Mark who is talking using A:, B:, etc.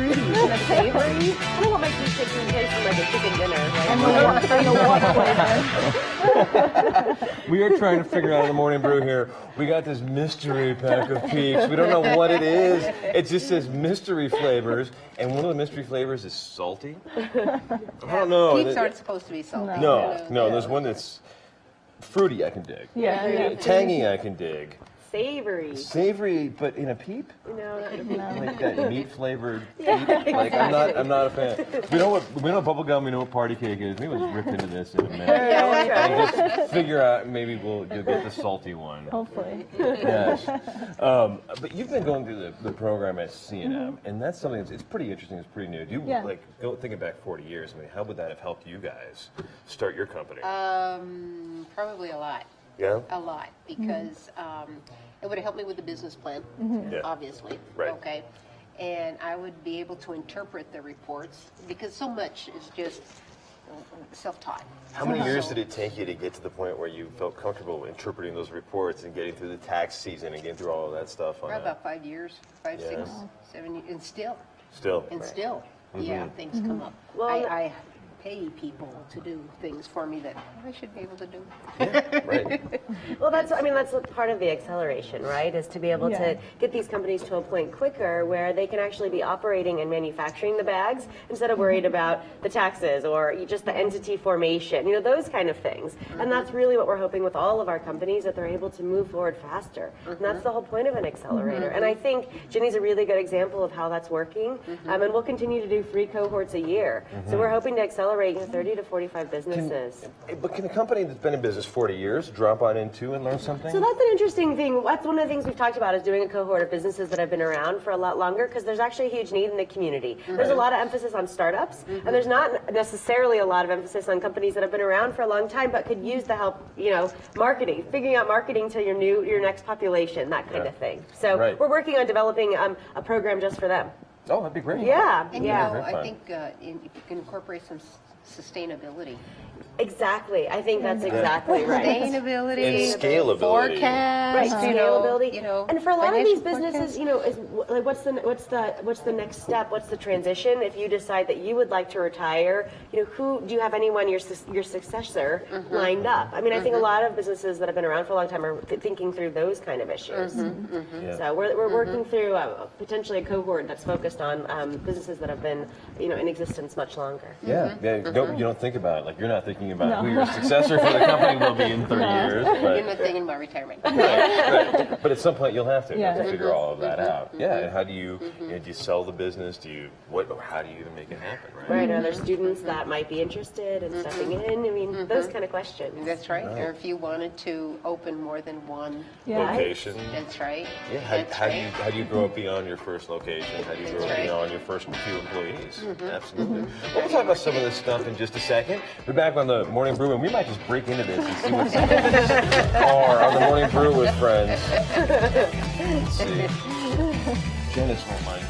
A: fruity and a savory. I don't want my cheesecake to taste like a chicken dinner. Right?
B: And we want flavor.
C: We are trying to figure out in the morning brew here. We got this mystery pack of peaks. We don't know what it is. It just says mystery flavors, and one of the mystery flavors is salty. I don't know.
D: Peaks aren't supposed to be salty.
C: No. There's one that's fruity. I can dig.
B: Yeah.
C: Tangy. I can dig.
A: Savory,
C: but in a peep.
A: No.
C: Like that meat flavored peep. Like I'm not a fan. We know what bubble gum. We know what party cake is. Maybe we'll rip into this in a minute. And just figure out. Maybe you'll get the salty one.
B: Hopefully.
C: Yes. But you've been going through the program at C&M, and that's something it's pretty interesting. It's pretty new. Do you go thinking back 40 years? I mean, how would that have helped you guys start your company?
D: Probably a lot.
C: Yeah.
D: A lot, because it would have helped me with the business plan, obviously.
C: Right.
D: Okay. And I would be able to interpret the reports, because so much is just self-taught.
C: How many years did it take you to get to the point where you felt comfortable interpreting those reports and getting through the tax season and getting through all of that stuff?
D: Probably about 5 years, 5, 6, 7 years, and still. Yeah, things come up.
A: Well,
D: I pay people to do things for me that I should be able to do.
C: Right.
A: Well, that's part of the acceleration, right? Is to be able to get these companies to a point quicker where they can actually be operating and manufacturing the bags instead of worried about the taxes or just the entity formation, those kind of things. And that's really what we're hoping with all of our companies, that they're able to move forward faster. And that's the whole point of an accelerator. And I think Ginny's a really good example of how that's working. And we'll continue to do 3 cohorts a year. So we're hoping to accelerate 30 to 45 businesses.
C: But can a company that's been in business 40 years drop on into and learn something?
A: So that's an interesting thing. That's one of the things we've talked about, is doing a cohort of businesses that have been around for a lot longer, because there's actually a huge need in the community. There's a lot of emphasis on startups, and there's not necessarily a lot of emphasis on companies that have been around for a long time but could use the help, marketing, figuring out marketing to your next population, that kind of thing. So we're working on developing a program just for them.
C: Oh, that'd be great.
A: Yeah.
D: And I think if you can incorporate some sustainability.
A: Exactly. I think that's exactly right.
D: Sustainability,
C: and scalability.
D: Forecast,
A: right, scalability.
D: And
A: for a lot of these businesses, is like what's the next step? What's the transition? If you decide that you would like to retire, who do you have anyone your successor lined up? I mean, I think a lot of businesses that have been around for a long time are thinking through those kind of issues. So we're working through potentially a cohort that's focused on businesses that have been in existence much longer.
C: Yeah. You don't think about it. Like, you're not thinking about who your successor for the company will be in 30 years. But,
D: I'm not thinking about retirement.
C: right. But at some point you'll have to figure all of that out. Yeah. And how do you do you sell the business? How do you even make it happen?
A: Right. Are there students that might be interested in stepping in? I mean, those kind of questions.
D: That's right. Or if you wanted to open more than one
C: location.
D: That's right.
C: Yeah. How do you grow up beyond your first location? How do you grow up beyond your first few employees? Absolutely. Well, we'll talk about some of this stuff in just a second. We're back on the Morning Brew, and we might just break into this and see what some of these are on the Morning Brew with friends. Let's see. Janice won't mind.